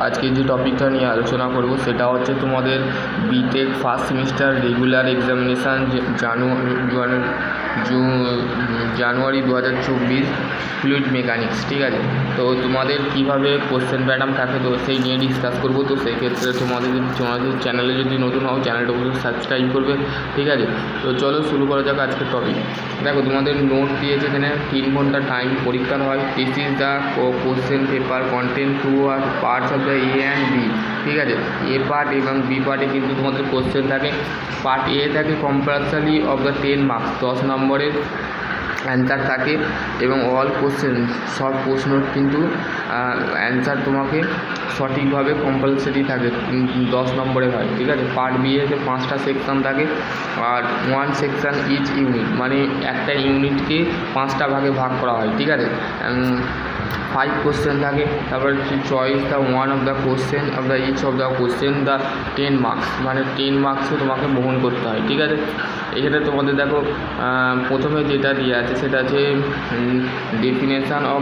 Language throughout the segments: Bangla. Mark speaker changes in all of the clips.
Speaker 1: আজকে যে টপিকটা নিয়ে আলোচনা করব সেটা হচ্ছে তোমাদের BTech first semester regular examination January 2024 fluid mechanics. ঠিক আছে, তো তোমাদের কীভাবে কোশ্চেন প্যাটার্ন থাকে তো সেই নিয়ে ডিসকাস করবো। তো সেই ক্ষেত্রে তোমাদের চ্যানেলে যদি নতুন হও চ্যানেলটা অবশ্যই সাবস্ক্রাইব করবে। ঠিক আছে, তো চলো শুরু করা যাক আজকের টপিক। দেখো, তোমাদের নোট দিয়েছে এখানে 3 ঘন্টা টাইম পরীক্ষার হয়। This is the question paper content two are parts of the A and B. ঠিক আছে, এ পার্ট এবং বি পার্টে কিন্তু তোমাদের কোশ্চেন থাকে। পার্ট এ থাকে কম্পালসারি অফ দ্য 10 মার্কস, 10 নম্বরের অ্যান্সার থাকে এবং অল কোশ্চেন সব প্রশ্ন কিন্তু অ্যান্সার তোমাকে সঠিকভাবে কম্পালসারি থাকে, 10 নম্বরে হয়। ঠিক আছে, পার্ট বি এতে 5টা সেকশান থাকে আর 1 সেকশান ইচ ইউনিট, মানে একটা ইউনিটকে 5টা ভাগে ভাগ করা হয়। ঠিক আছে, 5 কোশ্চেন থাকে। তারপর choice the one of the question of the each of the question the 10 marks, মানে 10 মার্কসও তোমাকে বহন করতে হয়। ঠিক আছে, এখানে তোমাদের দেখো প্রথমে যেটা দেওয়া আছে সেটা আছে ডেফিনেশান অফ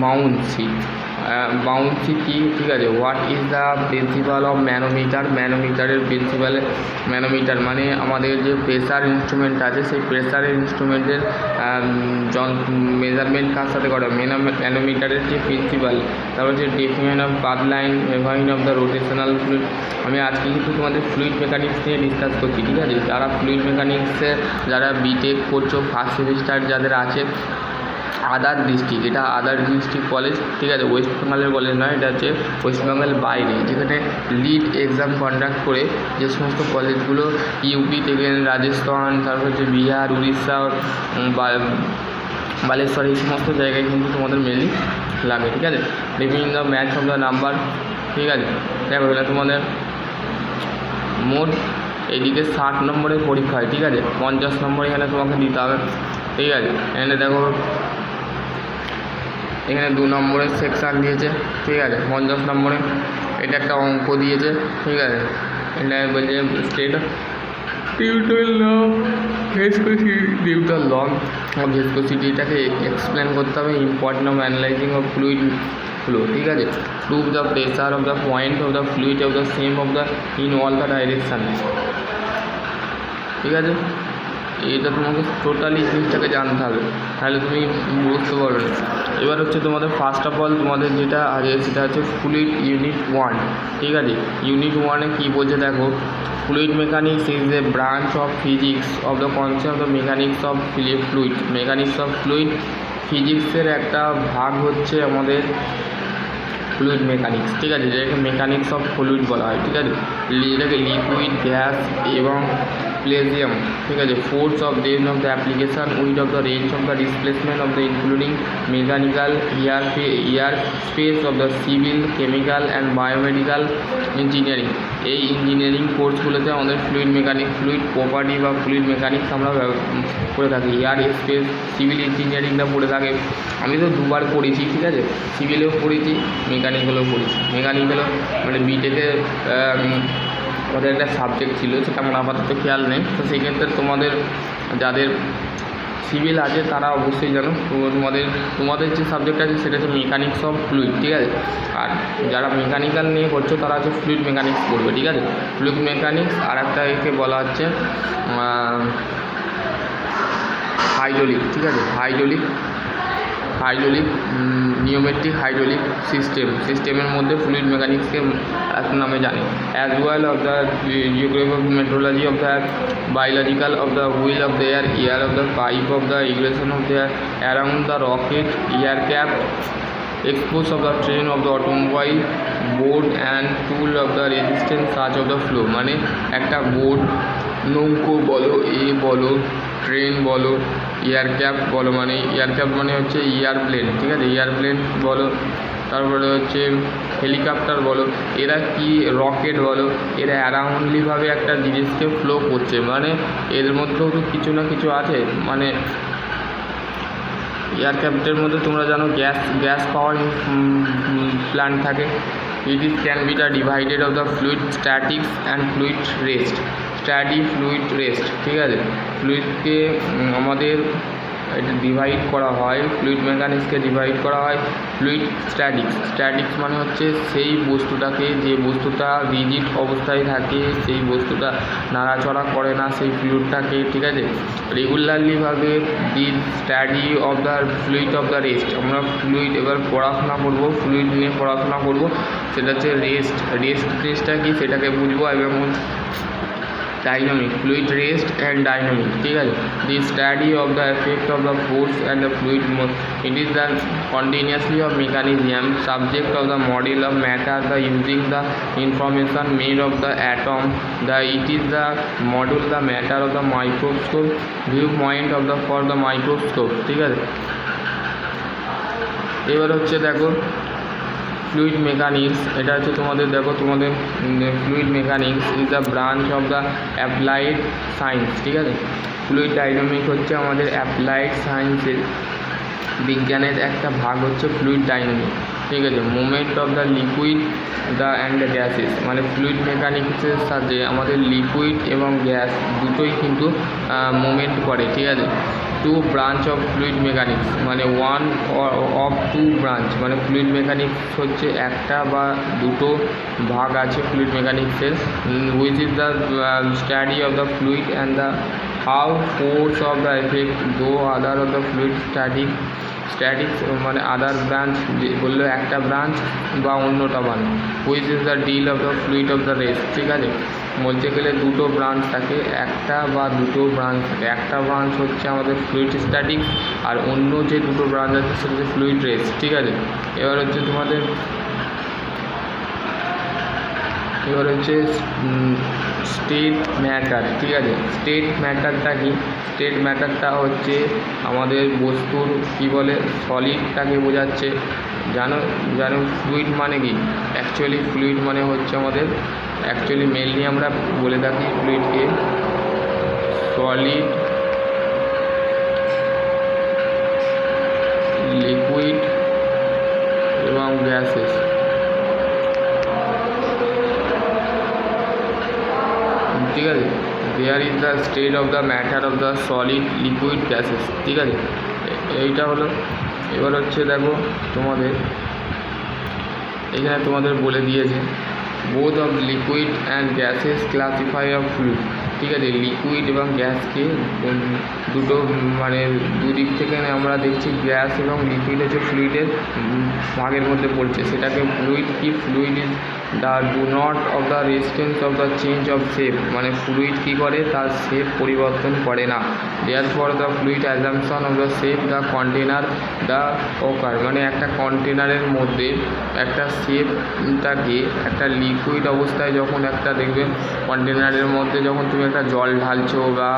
Speaker 1: বাউন্সি। বাউন্সি কী? ঠিক আছে, what is the principle of manometer. ম্যানোমিটারের প্রিন্সিপাল, ম্যানোমিটার মানে আমাদের যে প্রেসার ইনস্ট্রুমেন্ট আছে সেই প্রেসারের ইনস্ট্রুমেন্টের মেজারমেন্ট কার সাথে করা, ম্যানোমিটারের যে প্রিন্সিপাল। তারপর হচ্ছে ডেফিনেশন অফ পাথ লাইন, মেভারিং অফ দ্য রোটেশনাল ফ্লুইড। আমি আজকে কিন্তু তোমাদের ফ্লুইড মেকানিক্স নিয়ে ডিসকাস করছি। ঠিক আছে, যারা ফ্লুইড মেকানিক্সে যারা বিটেক করছো ফার্স্ট সেমিস্টার যাদের আছে, আদার ডিস্ট্রিক্ট, এটা আদার ডিস্ট্রিক্ট কলেজ। ঠিক আছে, ওয়েস্ট বেঙ্গলের কলেজ নয়, এটা হচ্ছে ওয়েস্ট বেঙ্গলের বাইরে, যেখানে লিড এক্সাম কন্ডাক্ট করে যে সমস্ত কলেজগুলো ইউপি থেকে রাজস্থান, তারপর হচ্ছে বিহার, উড়িষ্যা, বালেশ্বর, এই সমস্ত জায়গায় কিন্তু তোমাদের মেনলি লাগে। ঠিক আছে, বিভিন্ন ম্যাথ অফ দ্য নাম্বার। ঠিক আছে, দেখো এটা তোমাদের মোট এইদিকে 60 নম্বরের পরীক্ষা হয়। ঠিক আছে, 50 নম্বর এখানে তোমাকে দিতে হবে। ঠিক আছে, এখানে দেখো এখানে 2 নম্বরের সেকশান দিয়েছে। ঠিক আছে, 50 নম্বরে এটা একটা অঙ্ক দিয়েছে। ঠিক আছে, এটা বলছে state Newton law Newton law of ভিসকোসিটিটাকে এক্সপ্লেন করতে হবে। Important of analysing of fluid flow. ঠিক আছে, prove the pressure of the point of the fluid of the same of the in all the direction. ঠিক আছে, এটা তোমাকে টোটালি জিনিসটাকে জানতে হবে, তাহলে তুমি বুঝতে পারবে না। এবার হচ্ছে তোমাদের ফার্স্ট অফ অল তোমাদের যেটা আছে সেটা হচ্ছে ফ্লুইড ইউনিট 1। ঠিক আছে, ইউনিট 1-এ কী বলছে দেখো, fluid mechanics is a branch of physics of the concept of the mechanics of fluid. Mechanics of fluid ফিজিক্সের একটা ভাগ হচ্ছে আমাদের ফ্লুইড মেকানিক্স। ঠিক আছে, যেটাকে মেকানিক্স অফ ফ্লুইড বলা হয়। ঠিক আছে, যেটাকে লিকুইড, গ্যাস এবং প্লেজিয়াম। ঠিক আছে, force of depth of the application, with of the range of the displacement of the including mechanical, air space of the civil, chemical and biomedical engineering. এই ইঞ্জিনিয়ারিং কোর্সগুলোতে আমাদের ফ্লুইড প্রপার্টি বা ফ্লুইড মেকানিক্স আমরা পড়ে থাকি। এয়ার স্পেস, সিভিল ইঞ্জিনিয়ারিংটা পড়ে থাকে। আমি তো 2বার পড়েছি। ঠিক আছে, সিভিলেও পড়েছি, মেকানিক্যালও পড়েছি। মেকানিক্যালও মানে বিটেকে ওদের একটা সাবজেক্ট ছিল, সেটা আমার আপাতত খেয়াল নেই। তো সেই ক্ষেত্রে তোমাদের যাদের সিভিল আছে তারা অবশ্যই জানো, তো তোমাদের যে সাবজেক্ট আছে সেটা হচ্ছে মেকানিক্স অফ ফ্লুইড। ঠিক আছে, আর যারা মেকানিক্যাল নিয়ে করছো তারা হচ্ছে ফ্লুইড মেকানিক্স পড়বে। ঠিক আছে, ফ্লুইড মেকানিক্স আর একটা একে বলা হচ্ছে হাইড্রোলিক। ঠিক আছে, হাইড্রোলিক নিওমেট্রিক হাইড্রোলিক সিস্টেমের মধ্যে ফ্লুইড মেকানিক্সকে এক নামে জানে। As well of the geography of metrology of the biological of the wheel of the air of the pipe of the egression of the around the rocket aircraft, expose of the train of the automobile, board and tool of the resistance such of the flow। মানে একটা বোর্ড, নৌকো বলো, বলো ট্রেন বলো, এয়ারক্রাফট বলো, মানে এয়ারক্রাফট মানে হচ্ছে এয়ারপ্লেন। ঠিক আছে, এয়ারপ্লেন বলো, তারপরে হচ্ছে হেলিকপ্টার বলো, এরা কি রকেট বলো, এরা অ্যারাউন্ডলিভাবে একটা জিনিসকে ফ্লো করছে, মানে এর মধ্যেও তো কিছু না কিছু আছে। মানে এয়ারক্রাফটের মধ্যে তোমরা জানো গ্যাস পাওয়ার প্ল্যান্ট থাকে। It is can be the divided of the fluid statics and fluid rest. Fluid rest. ঠিক আছে, ফ্লুইডকে আমাদের এটা ডিভাইড করা হয়, ফ্লুইড মেকানিক্সকে ডিভাইড করা হয় ফ্লুইড স্ট্যাটিক্স। স্ট্যাটিক্স মানে হচ্ছে সেই বস্তুটাকে, যে বস্তুটা রিজিড অবস্থায় থাকে, সেই বস্তুটা নাড়াচড়া করে না সেই ফ্লুইডটাকে, ঠিক আছে। রেগুলারলিভাবে the study of the fluid of the rest. আমরা ফ্লুইড এবার পড়াশোনা করবো, ফ্লুইড নিয়ে পড়াশোনা করবো, সেটা হচ্ছে রেস্টটা কি সেটাকে বুঝবো। এবং dynamic, fluid rest and dynamic, ঠিক আছে। দি study of the effect of the force and the fluid, it is the continuously of mechanism subject of the model of matter the using the information made of the atom the it is the model the matter of the microscope view point of the for the microscope, ঠিক আছে। এবার হচ্ছে দেখো ফ্লুইড মেকানিক্স, এটা হচ্ছে তোমাদের দেখো তোমাদের fluid mechanics is the branch of the applied science, ঠিক আছে। ফ্লুইড ডাইনামিক হচ্ছে আমাদের অ্যাপ্লাইড সায়েন্সের বিজ্ঞানের একটা ভাগ হচ্ছে ফ্লুইড ডাইনামিক, ঠিক আছে। Movement of the liquid the and the gases, মানে ফ্লুইড মেকানিক্সের সাথে আমাদের লিকুইড এবং গ্যাস দুটোই কিন্তু মুভমেন্ট করে, ঠিক আছে। Two branch of fluid mechanics, মানে ওয়ান অফ টু ব্রাঞ্চ, মানে ফ্লুইড মেকানিক্স হচ্ছে একটা বা দুটো ভাগ আছে ফ্লুইড মেকানিক্সের, which is the study of the fluid and the how force of the effect though other of the fluid statics, মানে আদার ব্রাঞ্চ বললো একটা ব্রাঞ্চ বা অন্যটা মানে, which is the deal of the fluid of the rest, ঠিক আছে। বলতে গেলে দুটো ব্রাঞ্চ থাকে, একটা বা দুটো ব্রাঞ্চ থাকে। একটা ব্রাঞ্চ হচ্ছে আমাদের ফ্লুইড স্ট্যাটিক্স, আর অন্য যে দুটো ব্রাঞ্চ আছে সেটা হচ্ছে ফ্লুইড রেস্ট, ঠিক আছে। এবার হচ্ছে তোমাদের স্টেট ম্যাটার, ঠিক আছে। স্টেট ম্যাটারটা কি? স্টেট ম্যাটারটা হচ্ছে আমাদের বস্তুর কি বলে, সলিডটাকে বোঝাচ্ছে। জানো ফ্লুইড মানে কি? অ্যাকচুয়ালি ফ্লুইড মানে হচ্ছে আমাদের, অ্যাকচুয়ালি মেনলি আমরা বলে থাকি ফ্লুইডকে সলিড, লিকুইড এবং গ্যাসেস, ঠিক আছে। There is the state of the matter of the solid, liquid, gases, ঠিক আছে। এইটা হলো। এবার হচ্ছে দেখো তোমাদের এখানে তোমাদের বলে দিয়েছে both of liquid and gases classify of fluid, ঠিক আছে। লিকুইড এবং গ্যাসকে দুটো মানে দুদিক থেকে আমরা দেখছি, গ্যাস এবং লিকুইড হচ্ছে ফ্লুইডের ভাগের মধ্যে পড়ছে। সেটাকে ফ্লুইড কি? Fluid is the do not of the resistance of the change of shape, মানে ফ্লুইড কী করে? তার শেপ পরিবর্তন করে না। There for the fluid assumption of the shape the container the occur, মানে একটা কন্টেনারের মধ্যে একটা শেপটাকে, একটা লিকুইড অবস্থায় যখন একটা দেখবে কন্টেনারের মধ্যে যখন তুমি একটা জল ঢালছো বা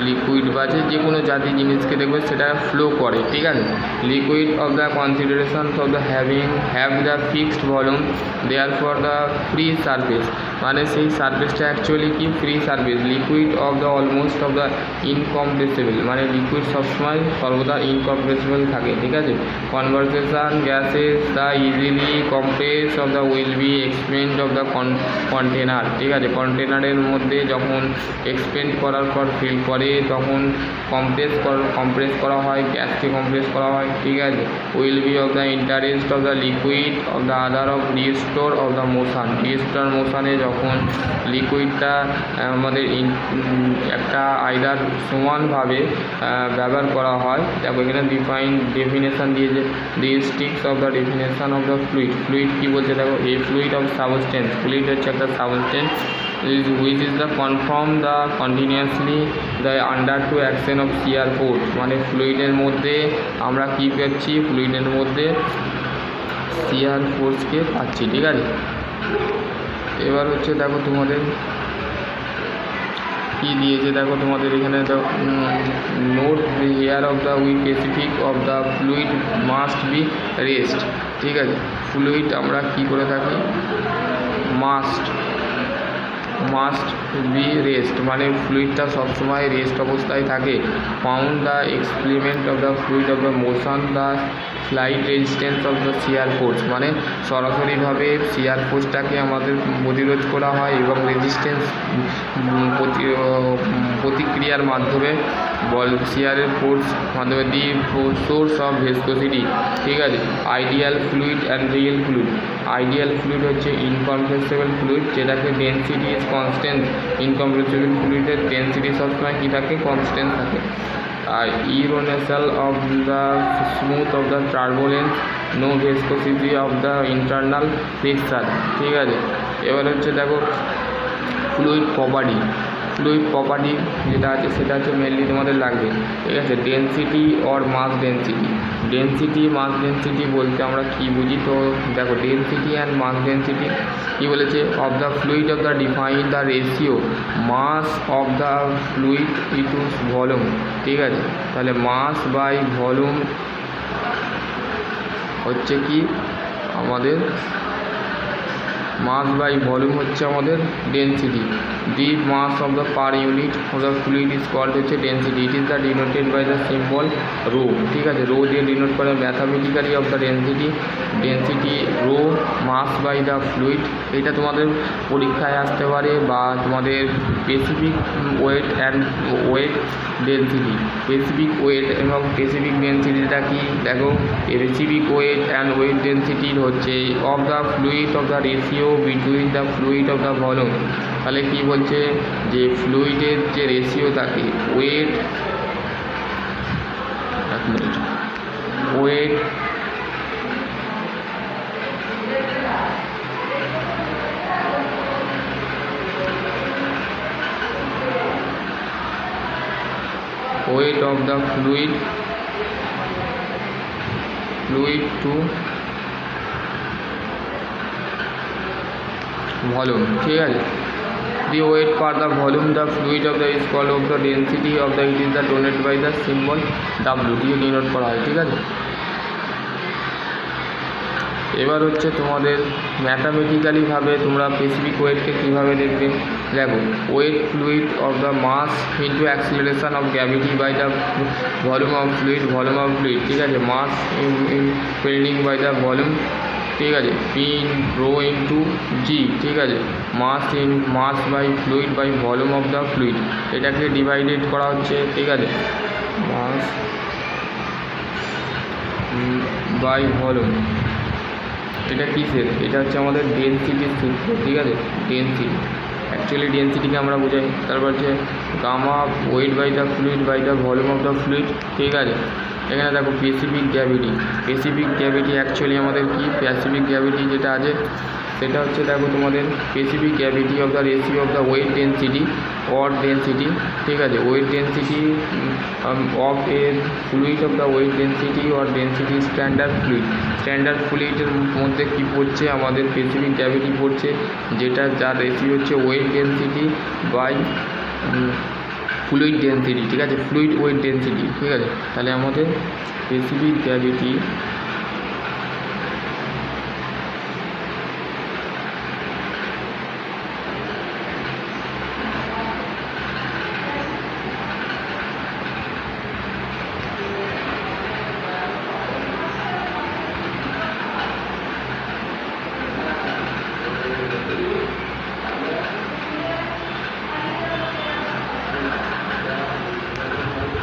Speaker 1: লিকুইড বা যে কোনো জাতীয় জিনিসকে দেখবে সেটা ফ্লো করে, ঠিক আছে। Liquid of the consideration of the have the fixed volume there for the free surface, মানে সেই সারফেসটা অ্যাকচুয়ালি কি? Free surface. Liquid of the almost of the incompressible, মানে লিকুইড সবসময় সর্বদা ইনকম্প্রেসিবল থাকে, ঠিক আছে। Conversation gases the easily compress of the will be expand of the container, ঠিক আছে। কন্টেনারের মধ্যে যখন এক্সপেন্ড করার পর ফিল করে তখন কম্প্রেস করা হয়, গ্যাসকে কম্প্রেস করা হয়, ঠিক আছে। Will be of the interest of the liquid of the other of restore of the motion, restore মোশনে যখন লিকুইডটা আমাদের একটা আইদার সমানভাবে ব্যবহার করা হয়। দেখো এখানে ডেফিনেশান দিয়েছে, the sticks of the definition of the fluid কী বলছে দেখো, a fluid of substance, fluid হচ্ছে একটা substance which is the conform the continuously the under to action of shear force, মানে ফ্লুইডের মধ্যে আমরা কী পাচ্ছি? ফ্লুইডের মধ্যে shear ফোর্সকে পাচ্ছি, ঠিক আছে। এবার হচ্ছে দেখো তোমাদের কী দিয়েছে, দেখো তোমাদের এখানে note here of the we specific of the fluid must be rest, ঠিক আছে। ফ্লুইড আমরা কী করে থাকি? মাস্ট মাস্ট বি রেস্ট, মানে ফ্লুইডটা সবসময় রেস্ট অবস্থায় থাকে। Found the experiment of the fluid of the motion the slide resistance of the shear force, মানে সরাসরিভাবে শিয়ার ফোর্সটাকে আমাদের প্রতিরোধ করা হয় এবং রেজিস্ট্যান্স প্রতিক্রিয়ার মাধ্যমে বল শিয়ারের ফোর্স মাধ্যমে দি সোর্স অফ ভিসকোসিটি। ঠিক আছে, ideal fluid and real fluid. Ideal fluid হচ্ছে ইনকমপ্রেসিবল ফ্লুইড, যেটাকে ডেন্সিটি ইজ কনস্ট্যান্ট। ইনকমপ্রেসিবল ফ্লুইডের ডেন্সিটি সবসময় কী থাকে, কনস্ট্যান্ট থাকে। আর irrotational of the smooth of the turbulence, no viscosity of the internal friction. ঠিক আছে, এবার হচ্ছে দেখো ফ্লুইড প্রপার্টি। ফ্লুইড প্রপার্টি যেটা আছে সেটা হচ্ছে মেনলি তোমাদের লাগবে। ঠিক আছে, density or mass density. Density mass density বলতে আমরা কী বুঝি, তো দেখো ডেন্সিটি অ্যান্ড মাস ডেন্সিটি কী বলেছে, of the fluid of the define the ratio mass of the fluid into volume. ঠিক আছে, তাহলে মাস বাই ভলিউম হচ্ছে কি আমাদের, মাস বাই ভলিউম হচ্ছে আমাদের density. The mass of the per unit of the fluid is called হচ্ছে density. It is the denoted by the symbol rho. ঠিক আছে, রো দিয়ে ডিনোট করে mathematically of the density. Density rho mass by the fluid, এটা তোমাদের পরীক্ষায় আসতে পারে, বা তোমাদের specific weight and weight density. Specific weight এবং স্পেসিফিক ডেন্সিটিটা কি দেখো, স্পেসিফিক ওয়েট অ্যান্ড ওয়েট ডেন্সিটির হচ্ছে of the fluid of the ratio between the fluid of the volume. তাহলে কী বলছে, যে ফ্লুইডের যে রেশিও থাকে weight, weight weight of the fluid to volume। ঠিক আছে, the weight per the volume the fluid of the is called of the density of the, it is the denoted by the symbol W দিয়ে ডিনোট করা হয়। ঠিক আছে, এবার হচ্ছে তোমাদের ম্যাথামেটিক্যালিভাবে তোমরা স্পেসিফিক ওয়েটকে কীভাবে দেখবে, দেখো weight fluid of the mass into acceleration of gravity by the volume of fluid, volume of fluid. ঠিক আছে, mass increasing by the volume. ঠিক আছে, পি রো ইন্টু জি। ঠিক আছে, mass by fluid by volume of the fluid, এটাকে ডিভাইডেড করা হচ্ছে। ঠিক আছে, মাস বাই ভলিউম, এটা কিসের, এটা হচ্ছে আমাদের ডেন্সিটির সূত্র। ঠিক আছে, ডেন্সিটি, অ্যাকচুয়ালি ডেন্সিটিকে আমরা বোঝাই। তারপর হচ্ছে gamma weight by the fluid by the volume of the fluid. ঠিক আছে, এখানে দেখো specific gravity. Specific gravity actually আমাদের কি, স্পেসিফিক গ্র্যাভিটি যেটা আছে সেটা হচ্ছে দেখো তোমাদের specific gravity of the ratio of the weight density or density. ঠিক আছে, weight density of a fluid of the weight density or density standard fluid. Standard ফ্লুইডের মধ্যে কী পড়ছে, আমাদের স্পেসিফিক গ্র্যাভিটি পড়ছে, যেটা যার রেশিও হচ্ছে weight density by fluid density. ঠিক আছে, ফ্লুইড ওয়েট ডেন্সিটি। ঠিক আছে, তাহলে আমাদের স্পেসিফিক গ্র্যাভিটি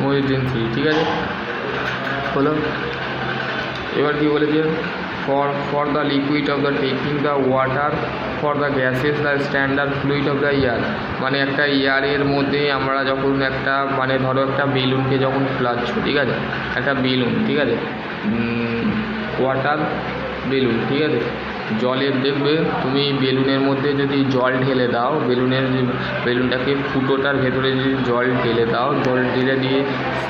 Speaker 1: ওয়েট ডেন্সিটি। ঠিক আছে, হলো। এবার কি বলেছে, for the liquid of the taking the water for the gases the standard fluid of the air. মানে একটা এয়ারের মধ্যে আমরা যখন একটা, মানে ধরো একটা বেলুনকে যখন ফোলাচ্ছ, ঠিক আছে, একটা বেলুন, ঠিক আছে, ওয়াটার বেলুন। ঠিক আছে, জলের দেখবে তুমি বেলুনের মধ্যে যদি জল ঢেলে দাও, বেলুনটাকে ফুটোটার ভেতরে যদি জল ঢেলে দাও, জল ঢেলে দিয়ে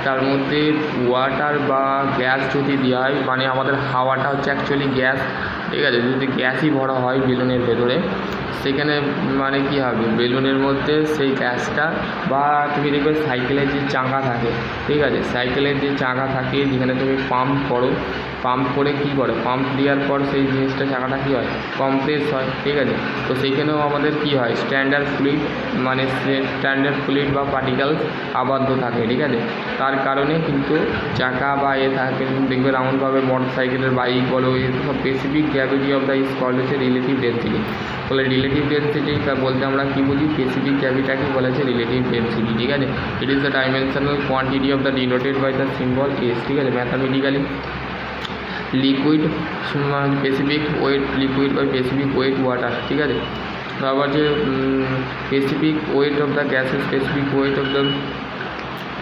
Speaker 1: তার মধ্যে ওয়াটার বা গ্যাস যদি দেওয়া হয়, মানে আমাদের হাওয়াটা হচ্ছে অ্যাকচুয়ালি গ্যাস। ঠিক আছে, যদি গ্যাসই ভরা হয় বেলুনের ভেতরে, সেখানে মানে কী হবে, বেলুনের মধ্যে সেই গ্যাসটা, বা তুমি দেখবে সাইকেলের যে চাকা থাকে, ঠিক আছে, সাইকেলের যে চাকা থাকে যেখানে তুমি পাম্প করো, পাম্প করে কী করে, পাম্প দেওয়ার পর সেই জিনিসটা চাকাটা কী হয়, কমপ্রেস হয়, ঠিক আছে। তো সেইখানেও আমাদের কী হয়, স্ট্যান্ডার্ড ফ্লুইড মানে স্ট্যান্ডার্ড ফ্লুইড বা পার্টিকেলস আবদ্ধ থাকে, ঠিক আছে। তার কারণে কিন্তু চাকা বা থাকে দেখবে রাউন্ডভাবে মোটর সাইকেলের বাইক বলো, এই সব specific gravity of the school হচ্ছে রিলেটিভ ডেন্সিটি। বলে রিলেটিভ ডেন্সিটি বলতে আমরা কী বুঝি, স্পেসিফিক গ্র্যাভিটাকে বলেছে রিলেটিভ ডেন্সিটি, ঠিক আছে। It is the dimensional quantity of the denoted by the symbol S, ঠিক আছে। Mathematically liquid specific weight liquid বা স্পেসিফিক ওয়েট ওয়াটার, ঠিক আছে। আবার যে স্পেসিফিক ওয়েট অফ দ্য গ্যাসের specific weight of the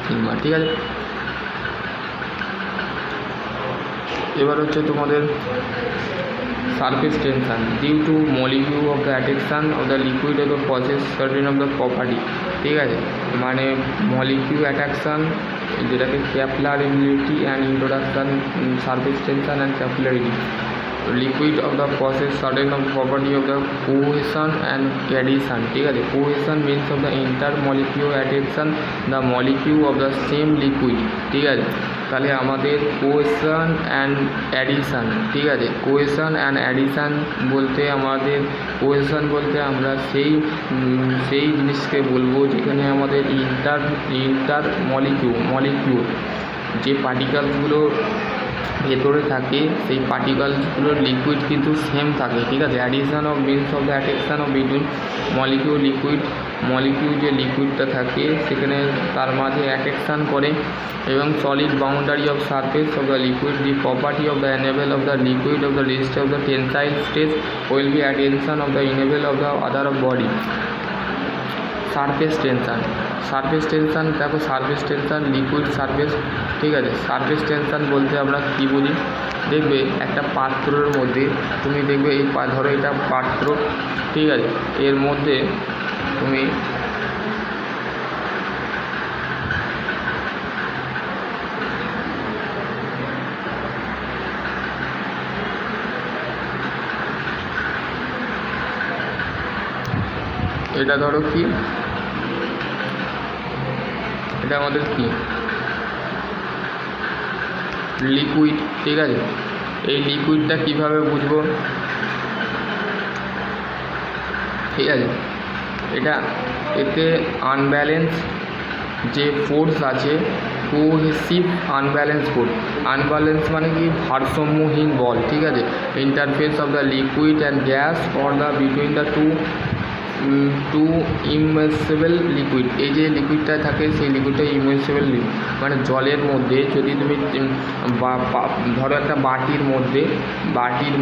Speaker 1: symbol, ঠিক আছে। এবার হচ্ছে তোমাদের surface tension due to molecule of the attraction of the liquid of the process certain of the property, ঠিক আছে। মানে মলিকিউল অ্যাট্রাকশন যেটাকে capillarity and introduction, surface tension and capillarity liquid of the process certain of property of the cohesion and addition, ঠিক আছে। Cohesion means of the inter molecule attraction the molecule of the same liquid, ঠিক আছে। তাহলে আমাদের কোহেশন অ্যান্ড অ্যাডিশান, ঠিক আছে। কোহেশন অ্যান্ড অ্যাডিশান বলতে আমাদের কোহেশন বলতে আমরা সেই জিনিসকে বলবো যেখানে আমাদের ইন্টার মলিকিউল যে পার্টিকেলসগুলো ভেতরে থাকে সেই পার্টিকেলসগুলোর লিকুইড কিন্তু সেম থাকে, ঠিক আছে। Addition of means of the attraction of between molecule যে লিকুইডটা থাকে সেখানে তার মাঝে অ্যাট্রাকশান করে এবং solid boundary of surface of the liquid the property of the enable of the liquid of the rest of the tensile stage will be attention of the enable of the other of body. Surface tension দেখো, সারফেস টেনশন লিকুইড সারফেস, ঠিক আছে। সারফেস টেনশন বলতে আমরা কী বুঝি, দেখবে একটা পাত্রের মধ্যে তুমি দেখবে এই ধরো এটা পাত্র, ঠিক আছে। এর মধ্যে তুমি এটা ধরো কি, এটা আমাদের কি লিকুইড, ঠিক আছে। এই লিকুইডটা কিভাবে বুঝবো, ঠিক আছে। এটা এতে আনব্যালেন্স যে ফোর্স আছে, কোহেসিভ আনব্যালেন্স মানে কি ভারসাম্যহীন বল, ঠিক আছে। Interface of the liquid and gas or the between the two immiscible liquid. এই যে লিকুইডটা থাকে সেই লিকুইডটা ইমমেসেবল মানে জলের মধ্যে যদি তুমি ধরো একটা বাটির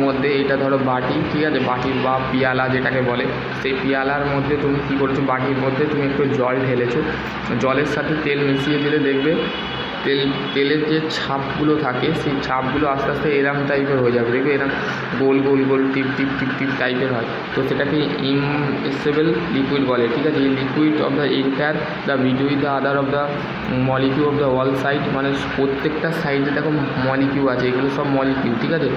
Speaker 1: মধ্যে এটা ধরো বাটি, ঠিক আছে। বাটির বা পিয়ালা যেটাকে বলে, সেই পিয়ালার মধ্যে তুমি কী করছো, বাটির মধ্যে তুমি একটু জল ঢেলেছো, জলের সাথে তেল মিশিয়ে দিলে দেখবে তেলের যে ছাপগুলো থাকে সেই ছাপগুলো আস্তে আস্তে এরম টাইপের হয়ে যাবে, দেখবে এরম গোল টিপ টাইপের হয়। তো সেটাকে ইমমেসেবল লিকুইড বলে, ঠিক আছে। এই liquid of the entire the between the other of the molecule of the all side, মানে প্রত্যেকটা সাইডে দেখো মলিকিউল আছে, এগুলো সব মলিকিউল, ঠিক আছে।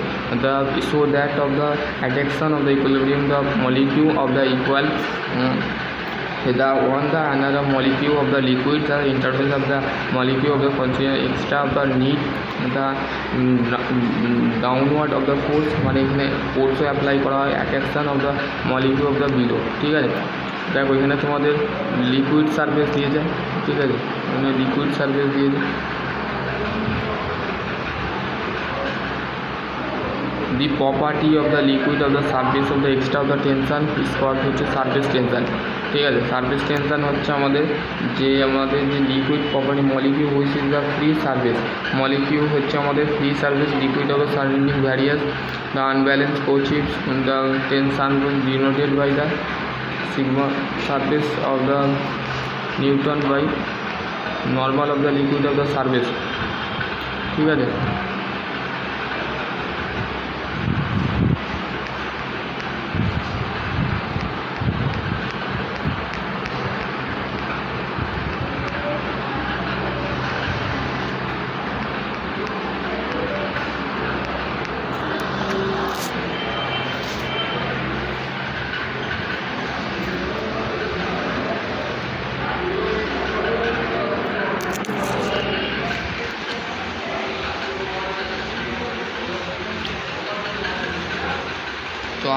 Speaker 1: The so that of the attraction of the equilibrium the molecule of the equal the another molecule of the liquid, the interface of the molecule of the constituent extra of the need the downward of the force, মানে এখানে ফোর্সও অ্যাপ্লাই করা হয়, attraction of the molecule of the below, ঠিক আছে। দেখো এখানে তোমাদের লিকুইড সারফেস দিয়ে যায়, ঠিক আছে। এখানে লিকুইড সারফেস দিয়ে যায়, the property of the liquid of the surface of the extra of the tension is called হচ্ছে সারফেস টেনশন, ঠিক আছে। সারফেস টেনশন হচ্ছে আমাদের যে liquid property molecule which is the free surface, molecule হচ্ছে আমাদের free surface liquid of the surrounding various the unbalance কোচিপস the tension denoted by the sigma surface of the newton by normal of the liquid of the surface, ঠিক আছে।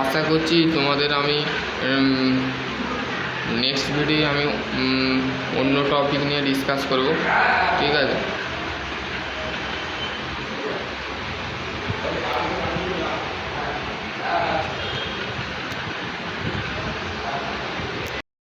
Speaker 1: আশা করছি তোমাদের আমি নেক্সট ভিডিও আমি অন্য টপিক নিয়ে ডিসকাস করব, ঠিক আছে।